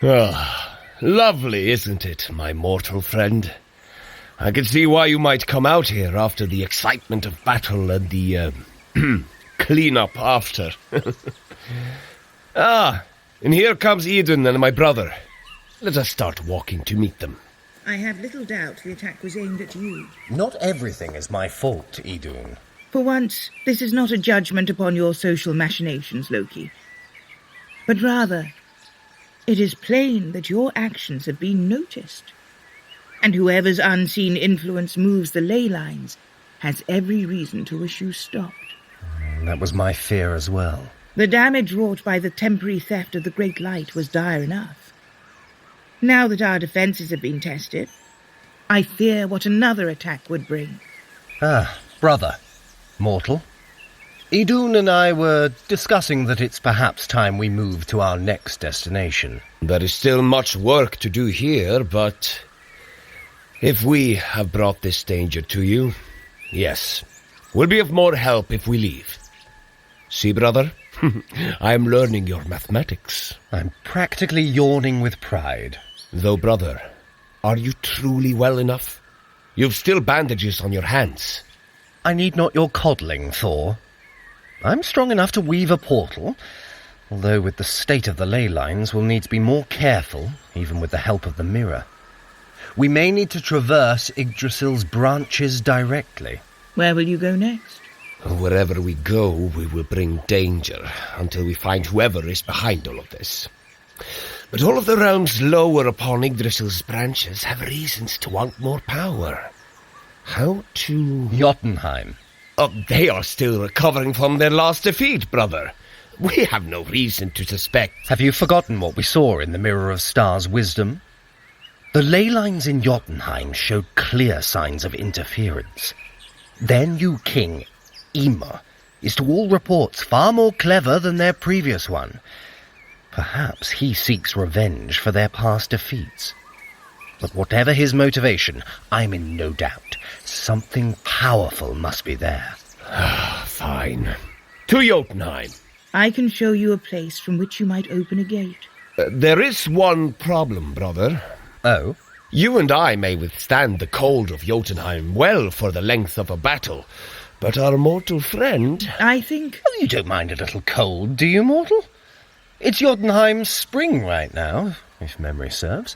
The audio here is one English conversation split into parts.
Ah, lovely, isn't it, my mortal friend? I can see why you might come out here after the excitement of battle and the, clean-up after. And here comes Idunn and my brother. Let us start walking to meet them. I have little doubt the attack was aimed at you. Not everything is my fault, Idunn. For once, this is not a judgment upon your social machinations, Loki. But rather, it is plain that your actions have been noticed. And whoever's unseen influence moves the ley lines has every reason to wish you stopped. That was my fear as well. The damage wrought by the temporary theft of the Great Light was dire enough. Now that our defences have been tested, I fear what another attack would bring. Brother. Mortal. Idunn and I were discussing that it's perhaps time we move to our next destination. There is still much work to do here, but if we have brought this danger to you, yes, we'll be of more help if we leave. See, brother? I am learning your mathematics. I'm practically yawning with pride. Though, brother, are you truly well enough? You've still bandages on your hands. I need not your coddling, Thor. I'm strong enough to weave a portal, although with the state of the ley lines we'll need to be more careful, even with the help of the mirror. We may need to traverse Yggdrasil's branches directly. Where will you go next? Wherever we go, we will bring danger, until we find whoever is behind all of this. But all of the realms lower upon Yggdrasil's branches have reasons to want more power. How to... Jotunheim. Oh, they are still recovering from their last defeat, brother. We have no reason to suspect... Have you forgotten what we saw in the Mirror of Stars' wisdom? The ley lines in Jotunheim showed clear signs of interference. Their new king, Ymir, is to all reports far more clever than their previous one. Perhaps he seeks revenge for their past defeats. But whatever his motivation, I'm in no doubt. Something powerful must be there. Fine. To Jotunheim. I can show you a place from which you might open a gate. There is one problem, brother. Oh? You and I may withstand the cold of Jotunheim well for the length of a battle, but our mortal friend... I think... Well, you don't mind a little cold, do you, mortal? It's Jotunheim's spring right now, if memory serves.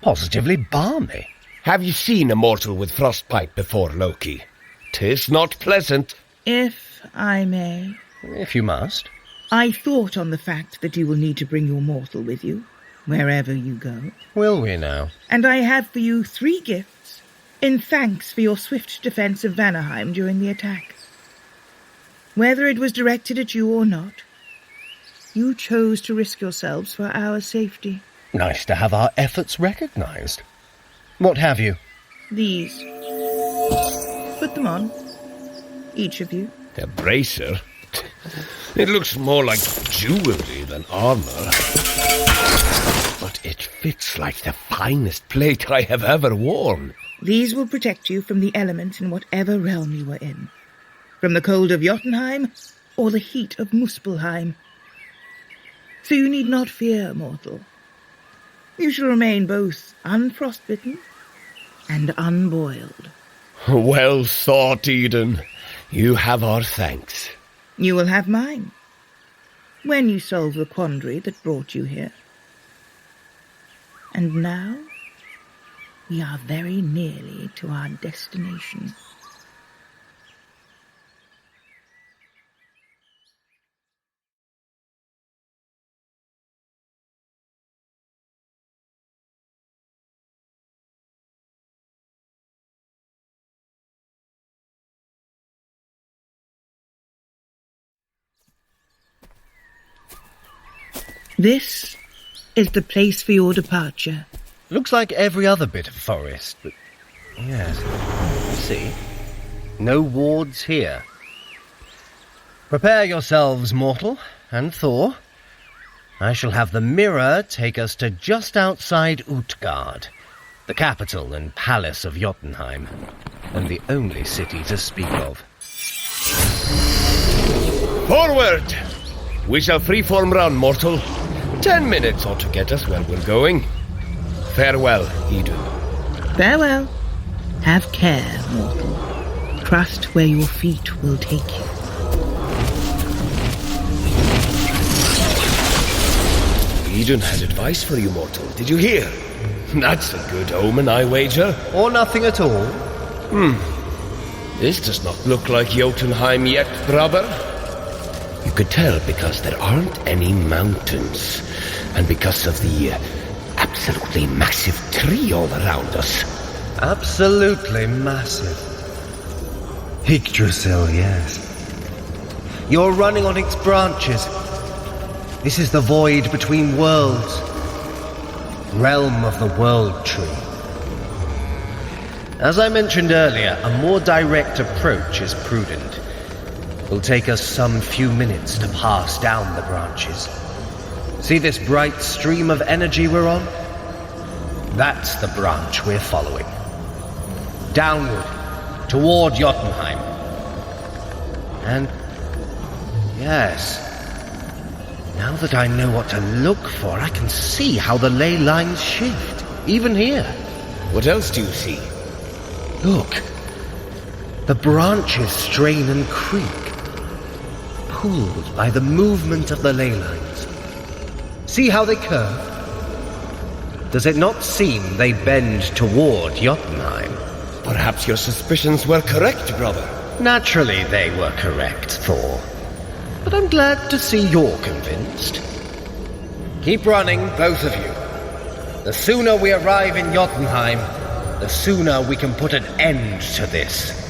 Positively balmy. Have you seen a mortal with frostbite before, Loki? 'Tis not pleasant. If I may... If you must. I thought on the fact that you will need to bring your mortal with you, wherever you go. Will we now? And I have for you 3 gifts, in thanks for your swift defence of Vanaheim during the attack. Whether it was directed at you or not, you chose to risk yourselves for our safety. Nice to have our efforts recognised. What have you? These. Put them on. Each of you. A bracer? It looks more like jewelry than armor. But it fits like the finest plate I have ever worn. These will protect you from the elements in whatever realm you are in. From the cold of Jotunheim or the heat of Muspelheim. So you need not fear, mortal. You shall remain both unfrostbitten and unboiled. Well thought, Idunn. You have our thanks. You will have mine, when you solve the quandary that brought you here. And now, we are very nearly to our destination. This is the place for your departure. Looks like every other bit of forest, but... yes. See? No wards here. Prepare yourselves, mortal, and Thor. I shall have the mirror take us to just outside Utgard, the capital and palace of Jotunheim, and the only city to speak of. Forward! We shall freeform run, mortal. 10 minutes ought to get us where we're going. Farewell, Idunn. Farewell. Have care, mortal. Trust where your feet will take you. Idunn had advice for you, mortal. Did you hear? That's a good omen, I wager. Or nothing at all? This does not look like Jotunheim yet, brother. You could tell because there aren't any mountains, and because of the absolutely massive tree all around us. Absolutely massive. Yggdrasil, yes. You're running on its branches. This is the void between worlds. Realm of the World Tree. As I mentioned earlier, a more direct approach is prudent. It'll take us some few minutes to pass down the branches. See this bright stream of energy we're on? That's the branch we're following. Downward, toward Jotunheim. And yes, now that I know what to look for, I can see how the ley lines shift, even here. What else do you see? Look, the branches strain and creak, pulled by the movement of the ley lines. See how they curve? Does it not seem they bend toward Jotunheim? Perhaps your suspicions were correct, brother. Naturally they were correct, Thor. But I'm glad to see you're convinced. Keep running, both of you. The sooner we arrive in Jotunheim, the sooner we can put an end to this.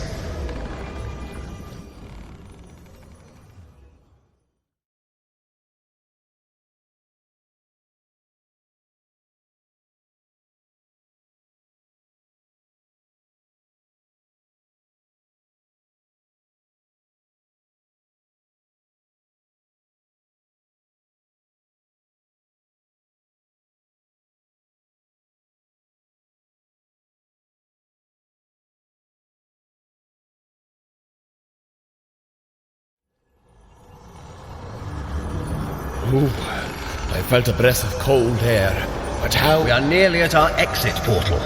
Ooh, I felt a breath of cold air. But how? We are nearly at our exit portal.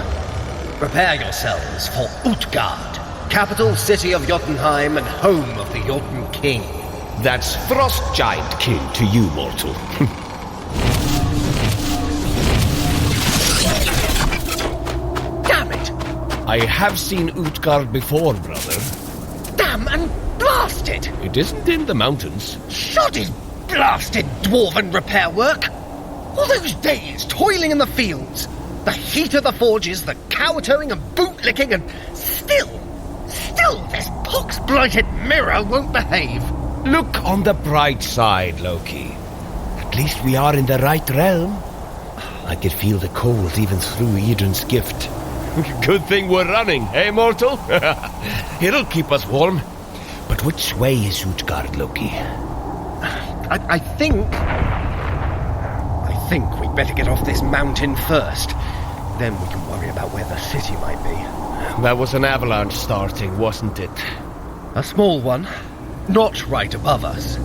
Prepare yourselves for Utgard, capital city of Jotunheim and home of the Jotun king. That's Frost Giant kin to you, mortal. Damn it! I have seen Utgard before, brother. Damn and blast it! It isn't in the mountains. Shoddy blasted dwarven repair work! All those days toiling in the fields, the heat of the forges, the cow-towing and boot-licking, and still this pox-blighted mirror won't behave. Look on the bright side, Loki. At least we are in the right realm. I could feel the cold even through Idunn's gift. Good thing we're running, eh, mortal? It'll keep us warm. But which way is Utgard, Loki? I think we'd better get off this mountain first. Then we can worry about where the city might be. That was an avalanche starting, wasn't it? A small one. Not right above us.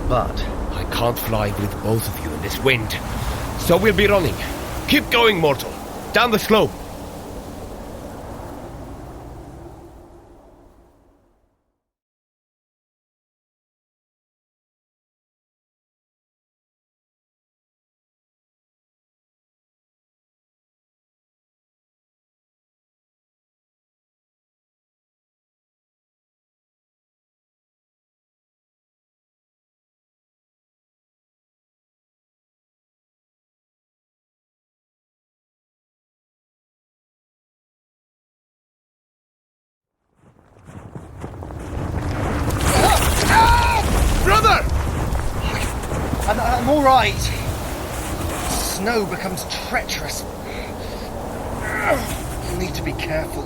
But I can't fly with both of you in this wind. So we'll be running. Keep going, mortal. Down the slope. I'm all right. Snow becomes treacherous. You need to be careful.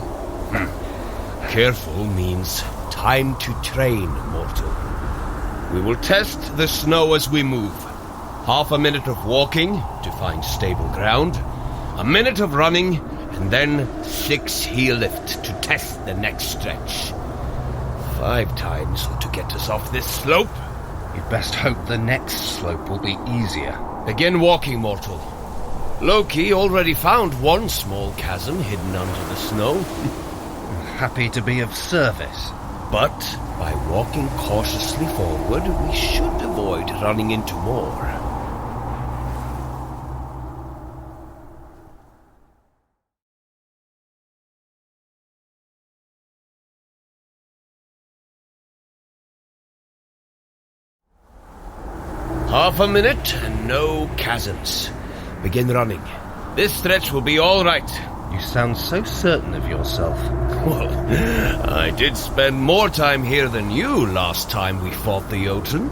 Careful means time to train, mortal. We will test the snow as we move. Half a minute of walking to find stable ground, a minute of running, and then 6 heel lift to test the next stretch. 5 times to get us off this slope. You'd best hope the next slope will be easier. Begin walking, mortal. Loki already found one small chasm hidden under the snow. Happy to be of service. But by walking cautiously forward, we should avoid running into more. Half a minute and no chasms. Begin running. This stretch will be all right. You sound so certain of yourself. Well, I did spend more time here than you last time we fought the Jotun.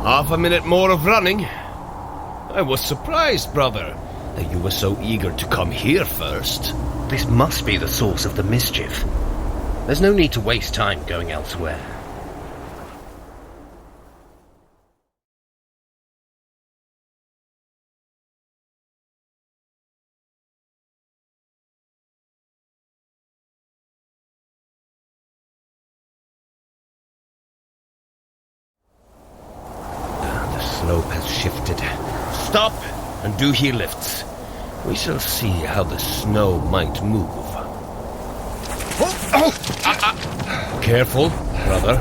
Half a minute more of running. I was surprised, brother, that you were so eager to come here first. This must be the source of the mischief. There's no need to waste time going elsewhere. The slope has shifted. Stop and do heel lifts. We shall see how the snow might move. Careful, brother.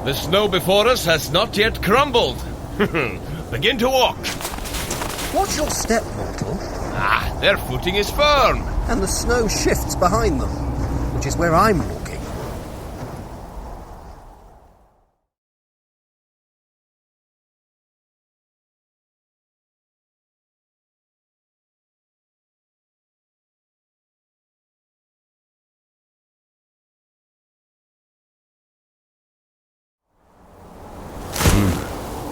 The snow before us has not yet crumbled. Begin to walk. Watch your step, mortal. Their footing is firm. And the snow shifts behind them, which is where I'm walking.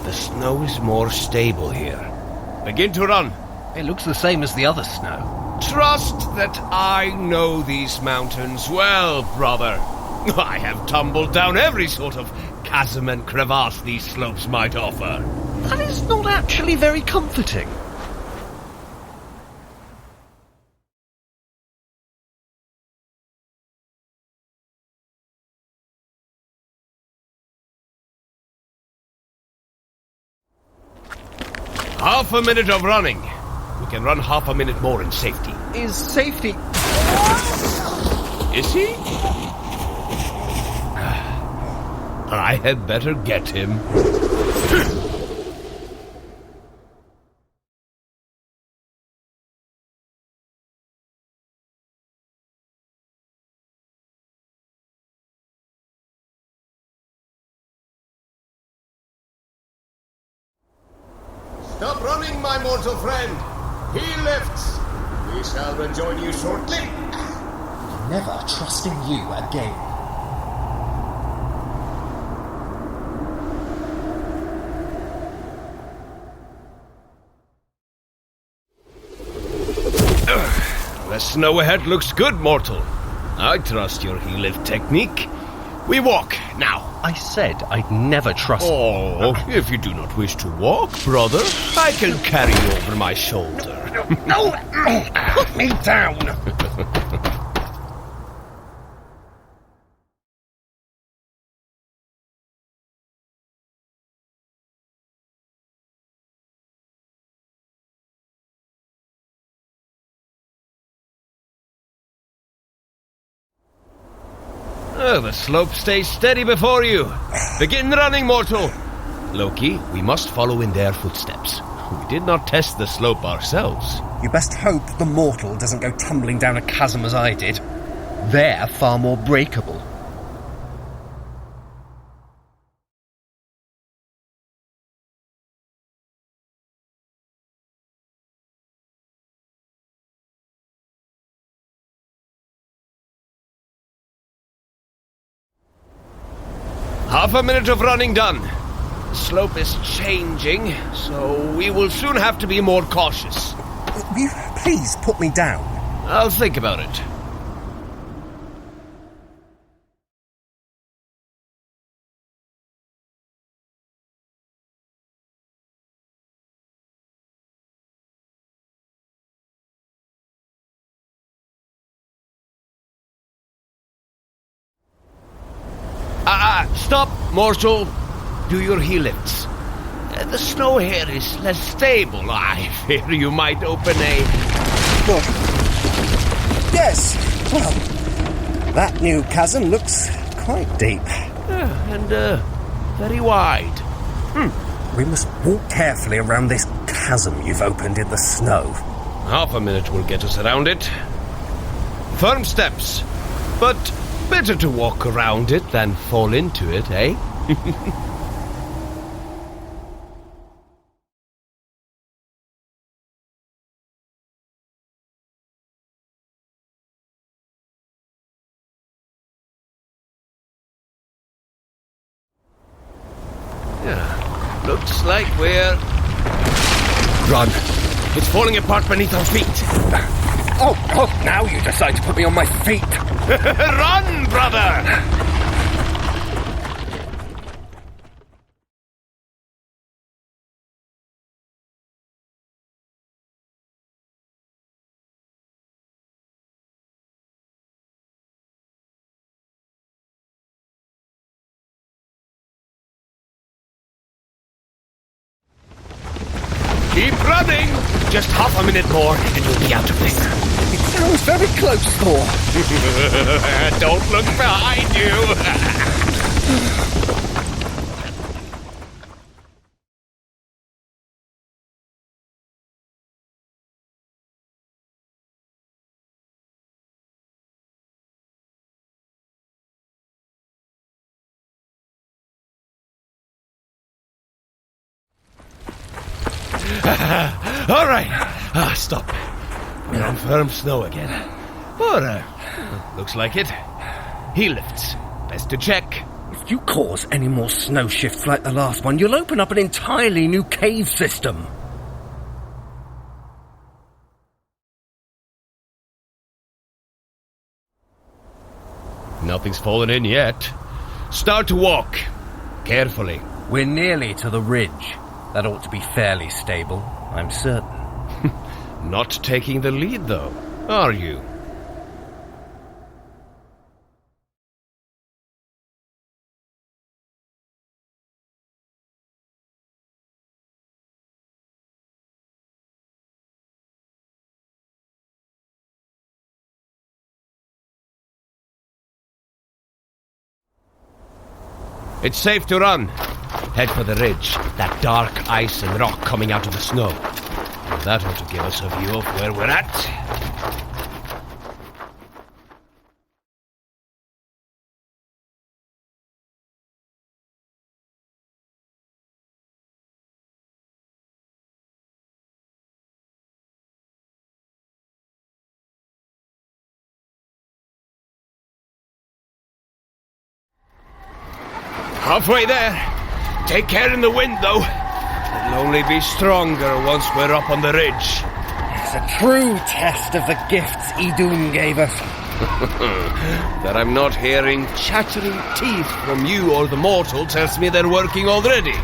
The snow is more stable here. Begin to run. It looks the same as the other snow. Trust that I know these mountains well, brother. I have tumbled down every sort of chasm and crevasse these slopes might offer. That is not actually very comforting. Half a minute of running. We can run half a minute more in safety. Is safety... Is he? I had better get him. Stop running, my mortal friend. He lifts. We shall rejoin you shortly. Never trusting you again. The snow ahead looks good, mortal. I trust your heel lift technique. We walk, now. I said I'd never trust... Oh, if you do not wish to walk, brother, I can carry you over my shoulder. No! Put me down! The slope stays steady before you. Begin running, mortal. Loki, we must follow in their footsteps. We did not test the slope ourselves. You best hope the mortal doesn't go tumbling down a chasm as I did. They're far more breakable. Half a minute of running done. The slope is changing, so we will soon have to be more cautious. Will you please put me down? I'll think about it. Stop, mortal. Do your heel lifts. The snow here is less stable. I fear you might open a... Well, yes. Well, that new chasm looks quite deep. And very wide. We must walk carefully around this chasm you've opened in the snow. Half a minute will get us around it. Firm steps, but better to walk around it than fall into it, eh? Yeah, looks like we're... Run! It's falling apart beneath our feet! Oh, now you decide to put me on my feet! Run, brother! Keep running! Just half a minute more and you'll be out of this. It sounds very close, Thor. Don't look behind you! All right. Stop. We're on firm snow again. Or, looks like it. Heel lifts. Best to check. If you cause any more snow shifts like the last one, you'll open up an entirely new cave system. Nothing's fallen in yet. Start to walk. Carefully. We're nearly to the ridge. That ought to be fairly stable, I'm certain. Not taking the lead, though, are you? It's safe to run. Head for the ridge, that dark ice and rock coming out of the snow. That ought to give us a view of where we're at. Halfway there. Take care in the wind, though. It'll only be stronger once we're up on the ridge. It's a true test of the gifts Idunn gave us. That I'm not hearing chattering teeth from you or the mortal tells me they're working already.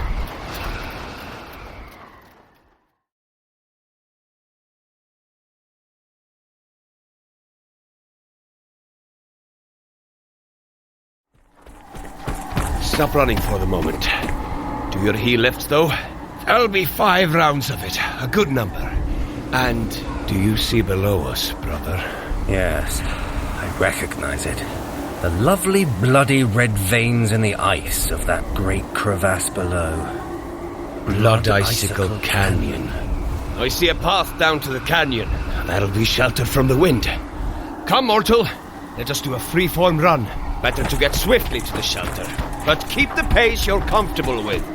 Stop running for the moment. Do your heel lifts, though. There'll be 5 rounds of it, a good number. And do you see below us, brother? Yes, I recognize it. The lovely bloody red veins in the ice of that great crevasse below. Bloodicicle Canyon. I see a path down to the canyon. That'll be sheltered from the wind. Come, mortal. Let us do a free-form run. Better to get swiftly to the shelter. But keep the pace you're comfortable with.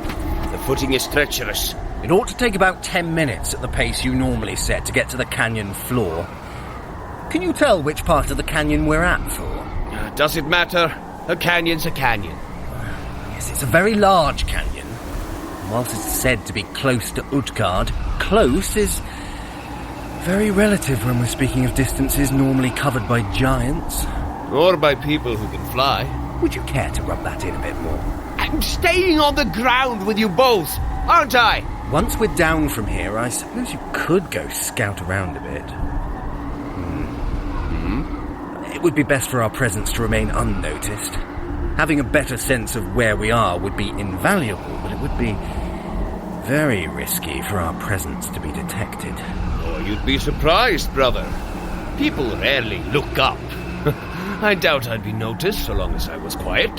The footing is treacherous. It ought to take about 10 minutes at the pace you normally set to get to the canyon floor. Can you tell which part of the canyon we're at, Thor? Does it matter? A canyon's a canyon. Yes, it's a very large canyon. And whilst it's said to be close to Utgard, close is Very relative when we're speaking of distances normally covered by giants. Or by people who can fly. Would you care to rub that in a bit more? I'm staying on the ground with you both, aren't I? Once we're down from here, I suppose you could go scout around a bit. It would be best for our presence to remain unnoticed. Having a better sense of where we are would be invaluable, but it would be very risky for our presence to be detected. Oh, you'd be surprised, brother. People rarely look up. I doubt I'd be noticed so long as I was quiet.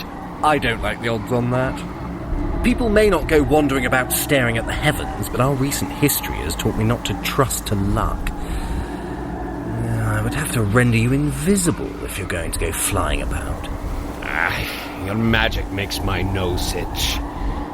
I don't like the odds on that. People may not go wandering about staring at the heavens, but our recent history has taught me not to trust to luck. I would have to render you invisible if you're going to go flying about. Your magic makes my nose itch.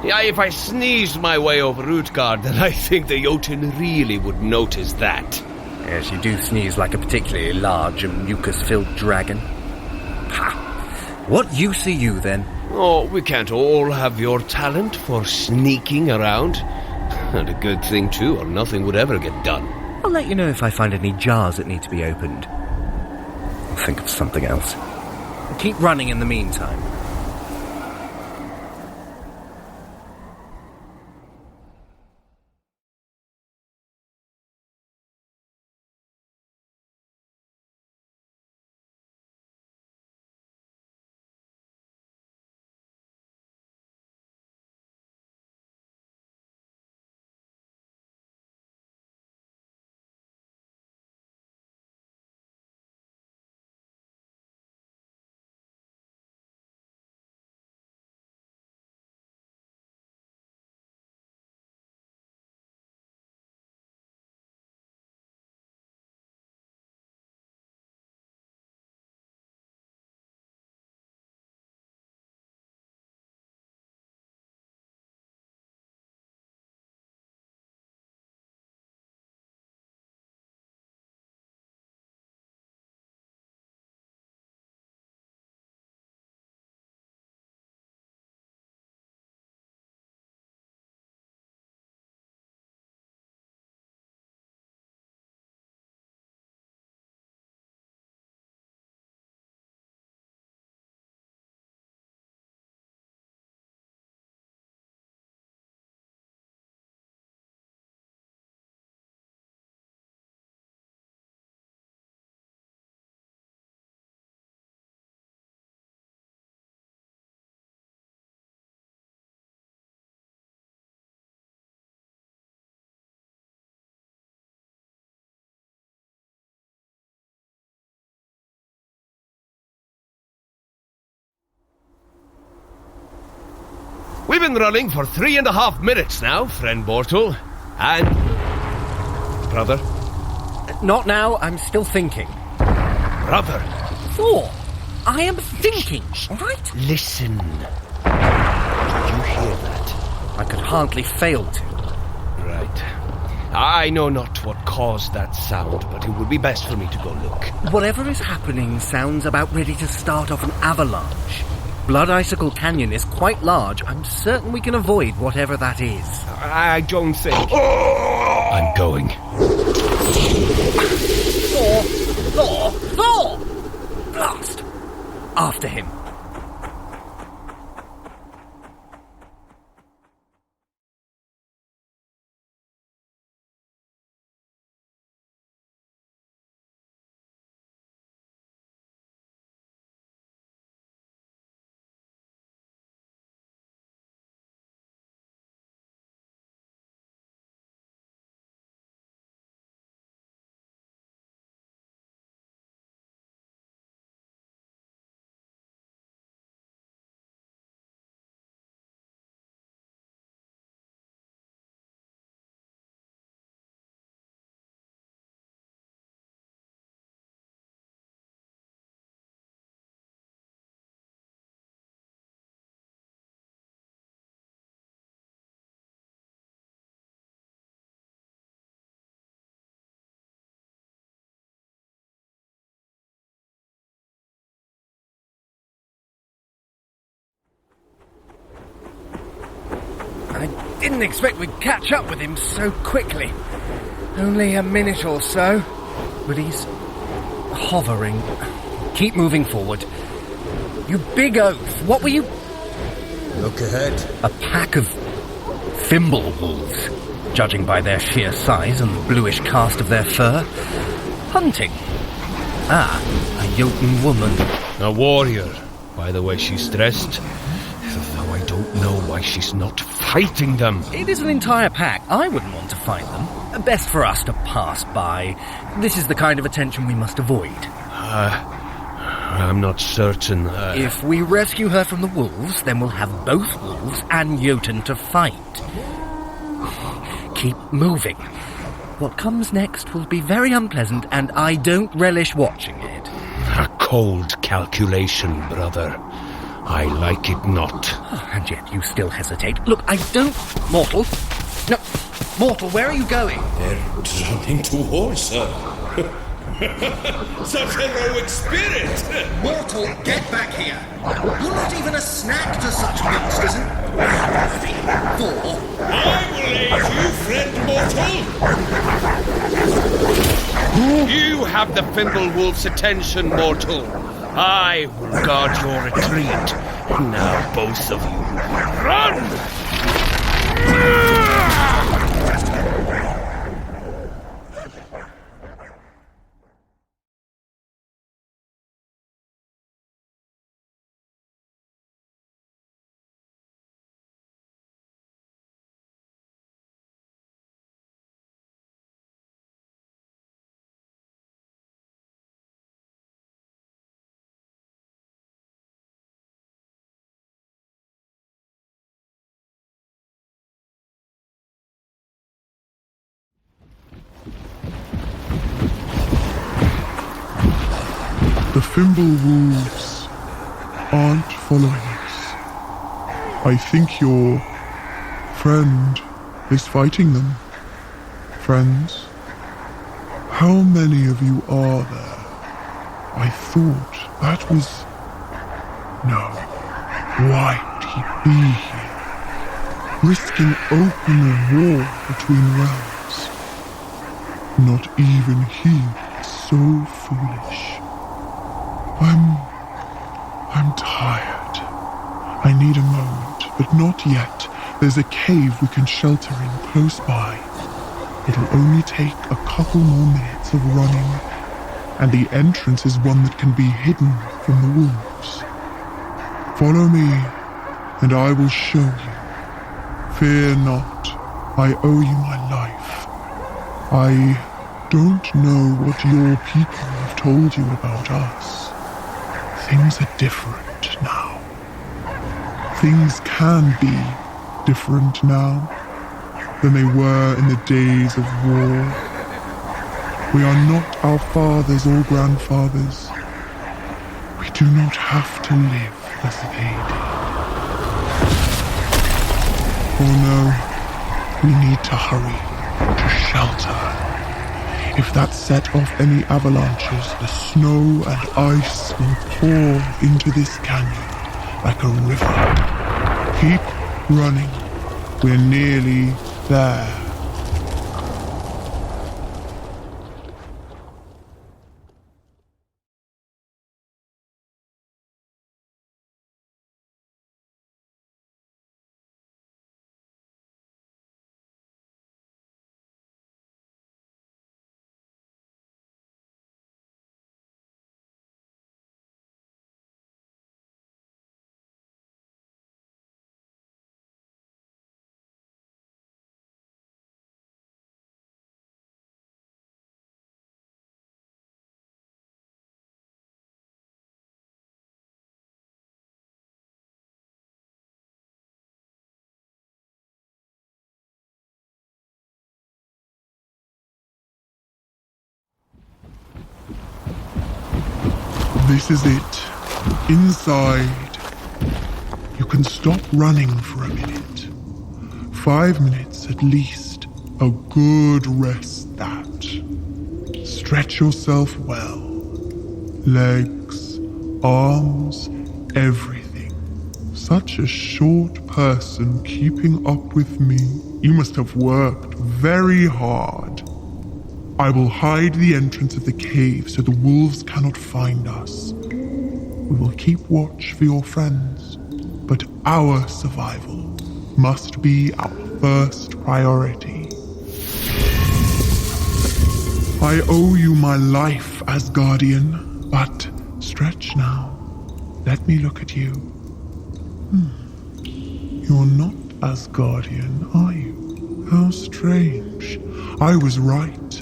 Yeah, if I sneezed my way over Utgard, then I think the Jotun really would notice that. Yes, you do sneeze like a particularly large and mucus-filled dragon. Ha! What use are you, then? Oh, we can't all have your talent for sneaking around. And a good thing, too, or nothing would ever get done. I'll let you know if I find any jars that need to be opened. I'll think of something else. Keep running in the meantime. We've been running for 3.5 minutes now, friend Bortle. And... brother? Not now, I'm still thinking. Brother? Thor, I am thinking, all right? Listen. Did you hear that? I could hardly fail to. Right. I know not what caused that sound, but it would be best for me to go look. Whatever is happening sounds about ready to start off an avalanche. Bloodicicle Canyon is quite large. I'm certain we can avoid whatever that is. I don't think... I'm going. Thor! Blast! After him. I didn't expect we'd catch up with him so quickly. Only a minute or so, but he's hovering. Keep moving forward. You big oaf, what were you... Look ahead. A pack of thimble wolves, judging by their sheer size and the bluish cast of their fur. Hunting. Ah, a Jotun woman. A warrior, by the way she's dressed. Though I don't know why she's not fighting them. It is an entire pack. I wouldn't want to fight them. Best for us to pass by. This is the kind of attention we must avoid. I'm not certain. If we rescue her from the wolves, then we'll have both wolves and Jotun to fight. Keep moving. What comes next will be very unpleasant, and I don't relish watching it. A cold calculation, brother. I like it not. Oh, and yet you still hesitate. Look, I don't... Mortal. No, Mortal, where are you going? They're running towards her. Such heroic spirit! Mortal, get back here! You're not even a snack to such monsters. I will aid you, friend mortal! You have the Fimbulwolf's attention, mortal. I will guard your retreat. Now both of you, run! The Fimbulwolves aren't following us. I think your friend is fighting them. Friends, how many of you are there? I thought that was... No. Why would he be here? Risking open war between realms. Not even he is so foolish. I'm tired. I need a moment, but not yet. There's a cave we can shelter in close by. It'll only take a couple more minutes of running, and the entrance is one that can be hidden from the wolves. Follow me, and I will show you. Fear not, I owe you my life. I don't know what your people have told you about us. Things are different now. Things can be different now than they were in the days of war. We are not our fathers or grandfathers. We do not have to live as they did. Oh no, we need to hurry to shelter. If that set off any avalanches, the snow and ice will pour into this canyon like a river. Keep running. We're nearly there. This is it. Inside. You can stop running for a minute. 5 minutes at least. A good rest that. Stretch yourself well. Legs, arms, everything. Such a short person keeping up with me. You must have worked very hard. I will hide the entrance of the cave so the wolves cannot find us. We will keep watch for your friends, but our survival must be our first priority. I owe you my life as guardian, but stretch now. Let me look at you. You're not Asgardian, are you? How strange. I was right.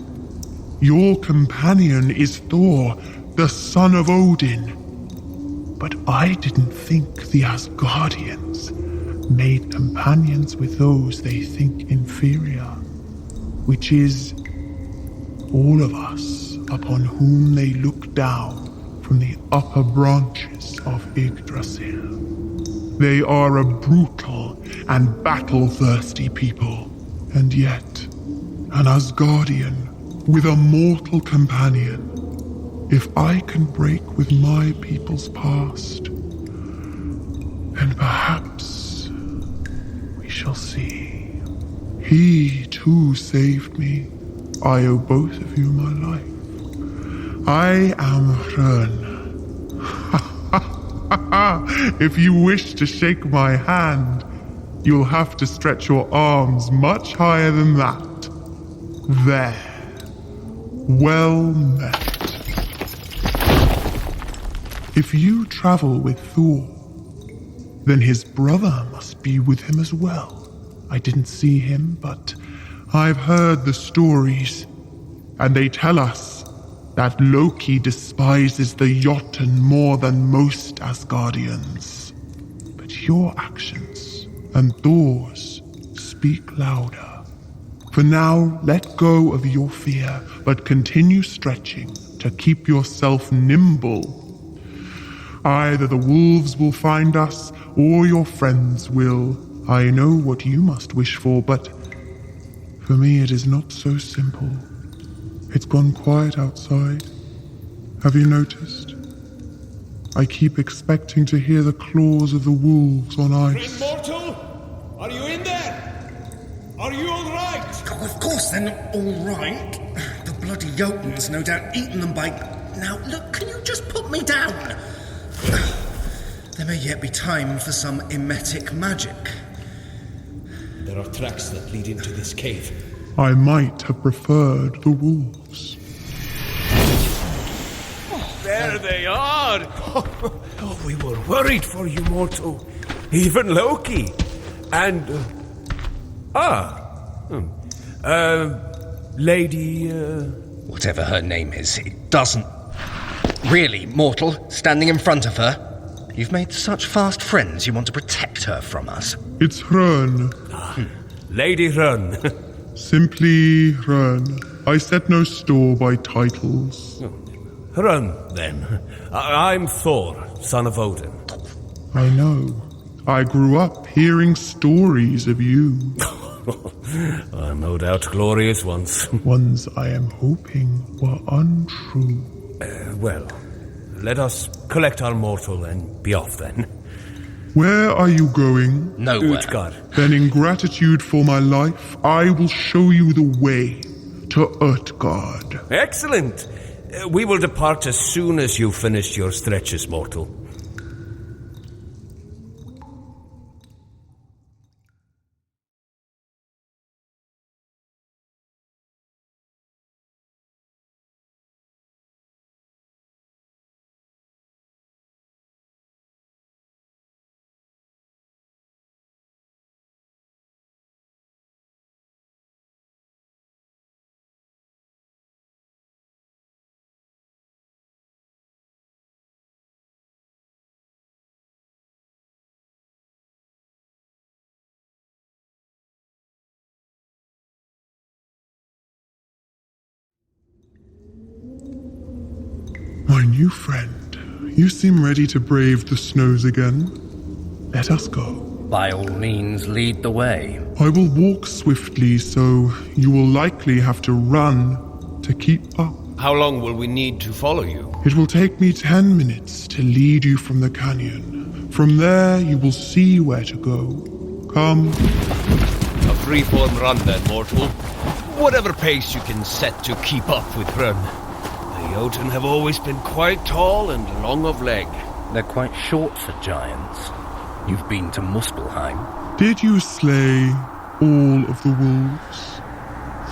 Your companion is Thor, the son of Odin. But I didn't think the Asgardians made companions with those they think inferior, which is all of us upon whom they look down from the upper branches of Yggdrasil. They are a brutal and battle-thirsty people, and yet an Asgardian with a mortal companion. If I can break with my people's past, then perhaps we shall see. He too saved me. I owe both of you my life. I am Hrönn. If you wish to shake my hand, you'll have to stretch your arms much higher than that. There. Well met. If you travel with Thor, then his brother must be with him as well. I didn't see him, but I've heard the stories, and they tell us that Loki despises the Jotun more than most Asgardians. But your actions and Thor's speak louder. For now, let go of your fear, but continue stretching to keep yourself nimble. Either the wolves will find us, or your friends will. I know what you must wish for, but for me it is not so simple. It's gone quiet outside. Have you noticed? I keep expecting to hear the claws of the wolves on ice. Immortal? Are you in there? Are you all right? Oh, of course they're not all right. The bloody Jotun's no doubt eaten them by... Now, look, can you just put me down? There may yet be time for some emetic magic. There are tracks that lead into this cave. I might have preferred the wolves. There they are! Oh, we were worried for you, mortal. Even Loki. And... Lady... Whatever her name is, it doesn't... Really, mortal, standing in front of her? You've made such fast friends you want to protect her from us. It's Hrönn. Lady Hrönn. Simply Hrönn. I set no store by titles. Hrönn, then. I'm Thor, son of Odin. I know. I grew up hearing stories of you. No doubt glorious ones. Ones I am hoping were untrue. Well, let us collect our mortal and be off then. Where are you going? Nowhere. Utgard. Then in gratitude for my life, I will show you the way to Utgard. Excellent. We will depart as soon as you've finished your stretches, mortal. My new friend, you seem ready to brave the snows again. Let us go. By all means, lead the way. I will walk swiftly, so you will likely have to run to keep up. How long will we need to follow you? It will take me 10 minutes to lead you from the canyon. From there, you will see where to go. Come. A freeform run then, mortal. Whatever pace you can set to keep up with Hrönn. The Jotun have always been quite tall and long of leg. They're quite short for giants. You've been to Muspelheim. Did you slay all of the wolves,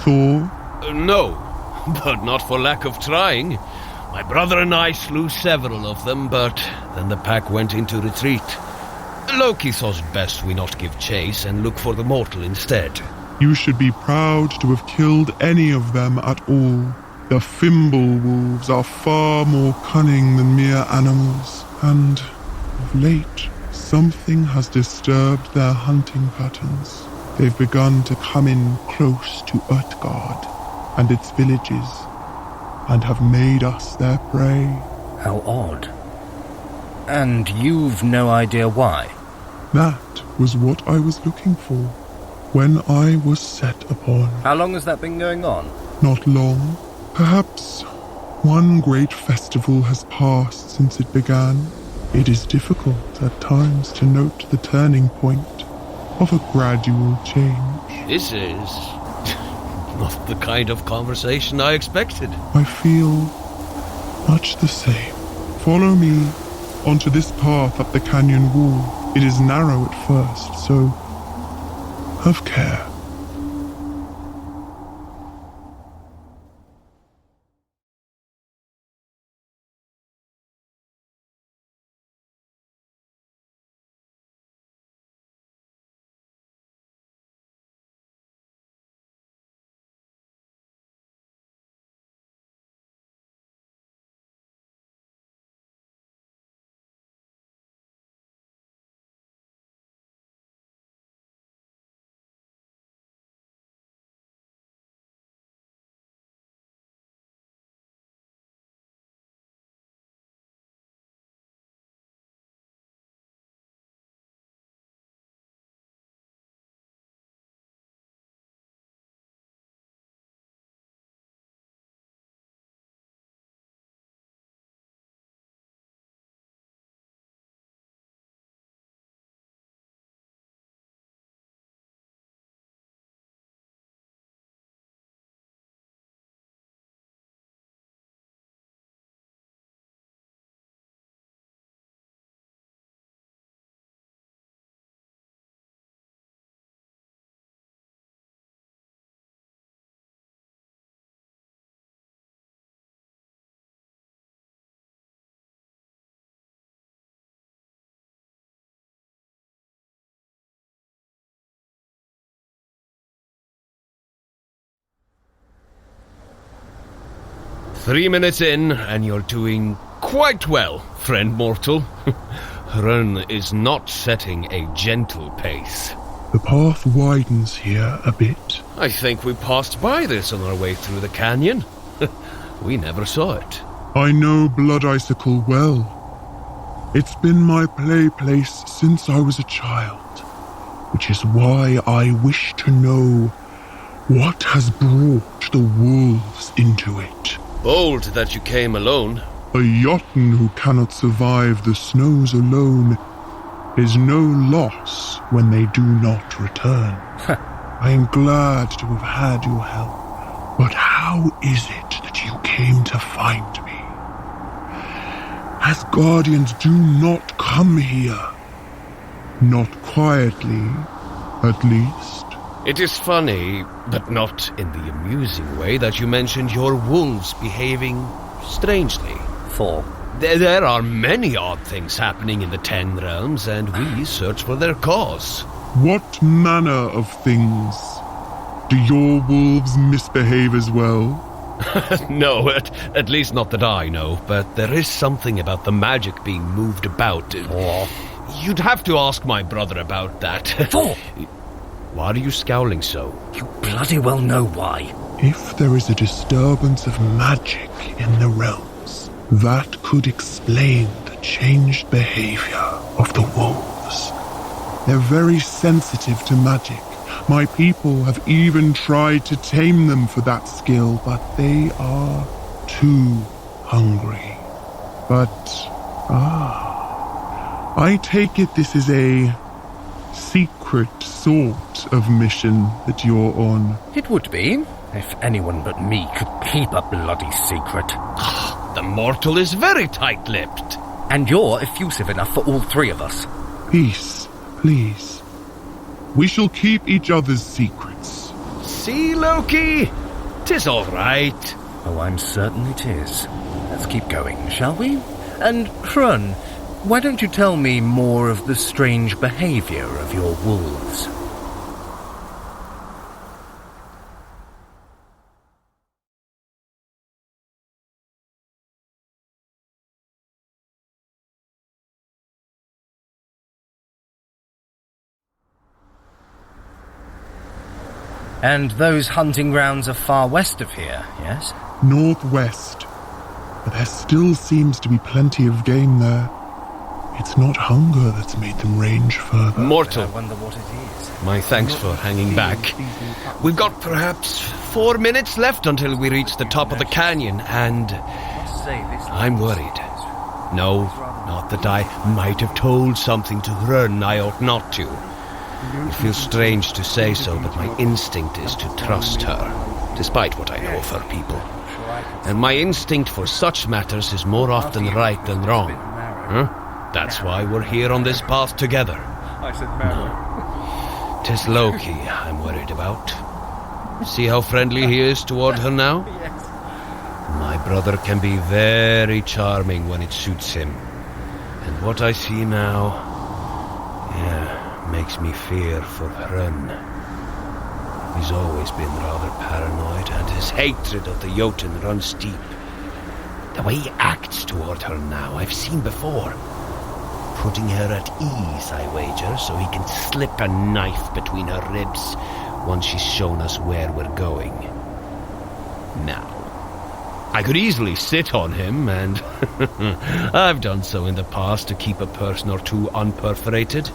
Thor? No, but not for lack of trying. My brother and I slew several of them, but then the pack went into retreat. Loki thought it best we not give chase and look for the mortal instead. You should be proud to have killed any of them at all. The Fimble wolves are far more cunning than mere animals, and of late, something has disturbed their hunting patterns. They've begun to come in close to Utgard and its villages, and have made us their prey. How odd. And you've no idea why? That was what I was looking for when I was set upon. How long has that been going on? Not long. Perhaps one great festival has passed since it began. It is difficult at times to note the turning point of a gradual change. This is not the kind of conversation I expected. I feel much the same. Follow me onto this path up the canyon wall. It is narrow at first, so have care. "3 minutes in, and you're doing quite well, friend mortal. Hrönn is not setting a gentle pace. The path widens here a bit. I think we passed by this on our way through the canyon. We never saw it. I know Bloodicicle well. It's been my play place since I was a child, which is why I wish to know what has brought the wolves into it. Bold that you came alone. A Jotun who cannot survive the snows alone is no loss when they do not return. I am glad to have had your help, but how is it that you came to find me? As guardians do not come here. Not quietly, at least. It is funny, but not in the amusing way, that you mentioned your wolves behaving strangely. Thor. There are many odd things happening in the 10 realms, and we search for their cause. What manner of things? Do your wolves misbehave as well? No, at least not that I know, but there is something about the magic being moved about. Thor. You'd have to ask my brother about that. Thor! Why are you scowling so? You bloody well know why. If there is a disturbance of magic in the realms, that could explain the changed behavior of the wolves. They're very sensitive to magic. My people have even tried to tame them for that skill, but they are too hungry. But, I take it this is a secret sort of mission that you're on. It would be, if anyone but me could keep a bloody secret. The mortal is very tight-lipped. And you're effusive enough for all three of us. Peace, please. We shall keep each other's secrets. See, Loki? 'Tis all right. Oh, I'm certain it is. Let's keep going, shall we? And, Hrönn, why don't you tell me more of the strange behavior of your wolves? And those hunting grounds are far west of here, yes? Northwest. But there still seems to be plenty of game there. It's not hunger that's made them range further. Mortal, I wonder what it is. my thanks for hanging back. We've got perhaps 4 minutes left until we reach the top of the canyon, and I'm worried. No, not that I might have told something to Hrönn I ought not to. It feels strange to say so, but my instinct is to trust her, despite what I know of her people. And my instinct for such matters is more often right than wrong. Huh? That's why we're here on this path together. No. 'Tis Loki I'm worried about. See how friendly he is toward her now? My brother can be very charming when it suits him. And what I see now, makes me fear for Hrönn. He's always been rather paranoid, and his hatred of the Jotun runs deep. The way he acts toward her now, I've seen before. Putting her at ease, I wager, so he can slip a knife between her ribs once she's shown us where we're going. Now, I could easily sit on him, and I've done so in the past to keep a person or two unperforated,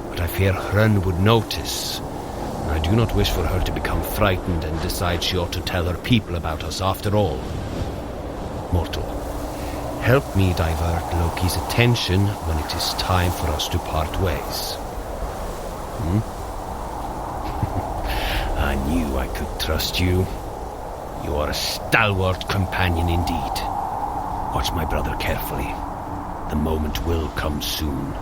but I fear Hrönn would notice. I do not wish for her to become frightened and decide she ought to tell her people about us after all. Mortal, help me divert Loki's attention when it is time for us to part ways. I knew I could trust you. You are a stalwart companion indeed. Watch my brother carefully. The moment will come soon.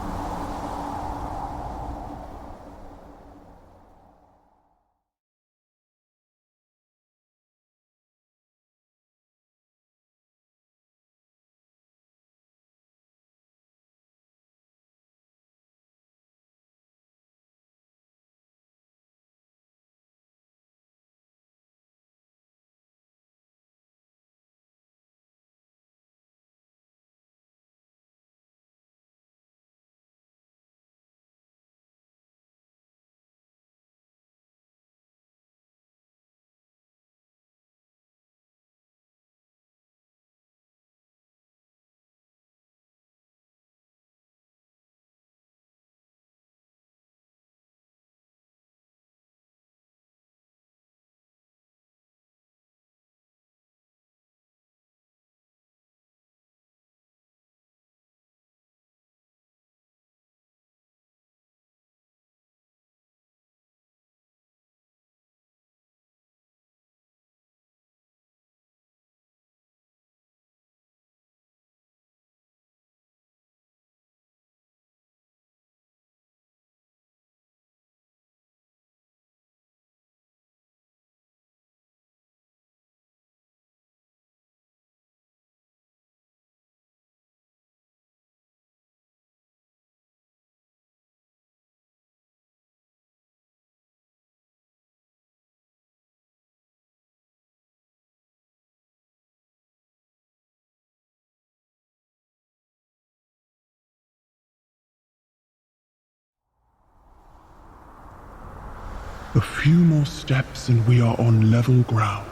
A few more steps and we are on level ground.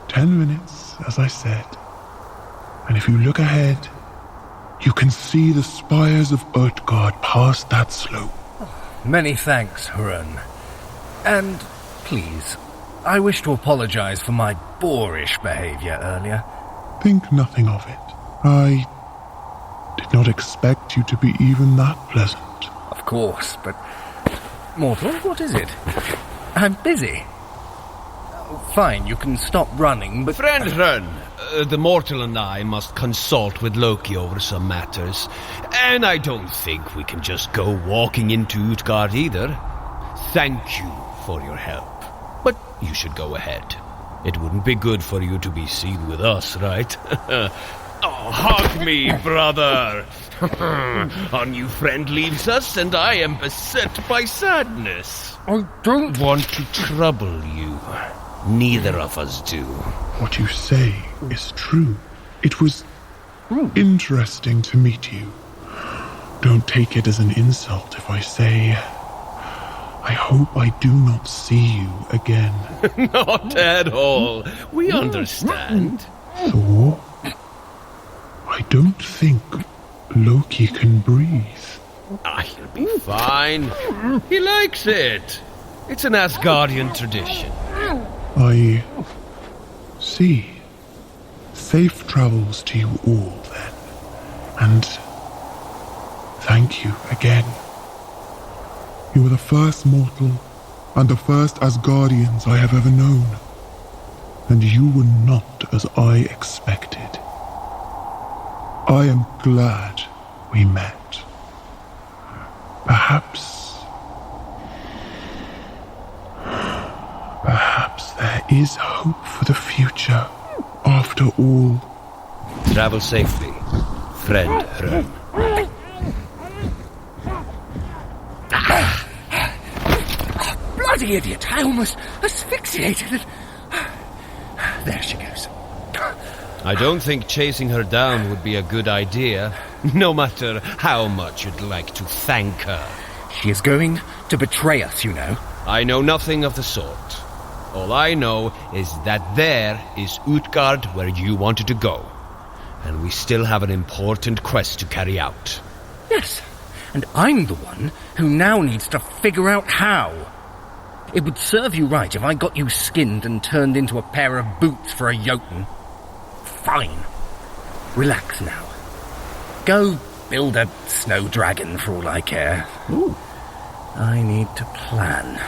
10 minutes, as I said. And if you look ahead, you can see the spires of Utgard past that slope. Many thanks, Hrönn. And, please, I wish to apologize for my boorish behavior earlier. Think nothing of it. I did not expect you to be even that pleasant. Of course, but... Mortal, what is it? I'm busy. Fine, you can stop running, but... Friend Hrönn, the mortal and I must consult with Loki over some matters, and I don't think we can just go walking into Utgard either. Thank you for your help, but you should go ahead. It wouldn't be good for you to be seen with us, right? Oh, hug me, brother! Our new friend leaves us, and I am beset by sadness. I don't want to trouble you. Neither of us do. What you say is true. It was interesting to meet you. Don't take it as an insult if I say, I hope I do not see you again. Not at all. We understand. Thor? I don't think Loki can breathe. He'll be fine. He likes it. It's an Asgardian tradition. I see. Safe travels to you all, then. And thank you again. You were the first mortal and the first Asgardians I have ever known. And you were not as I expected. I am glad we met. Perhaps there is hope for the future after all. Travel safely, friend Hrönn. Bloody idiot! I almost asphyxiated it. There she goes. I don't think chasing her down would be a good idea, no matter how much you'd like to thank her. She is going to betray us, you know. I know nothing of the sort. All I know is that there is Utgard where you wanted to go, and we still have an important quest to carry out. Yes, and I'm the one who now needs to figure out how. It would serve you right if I got you skinned and turned into a pair of boots for a Jotun. Fine. Relax now. Go build a snow dragon for all I care. Ooh. I need to plan.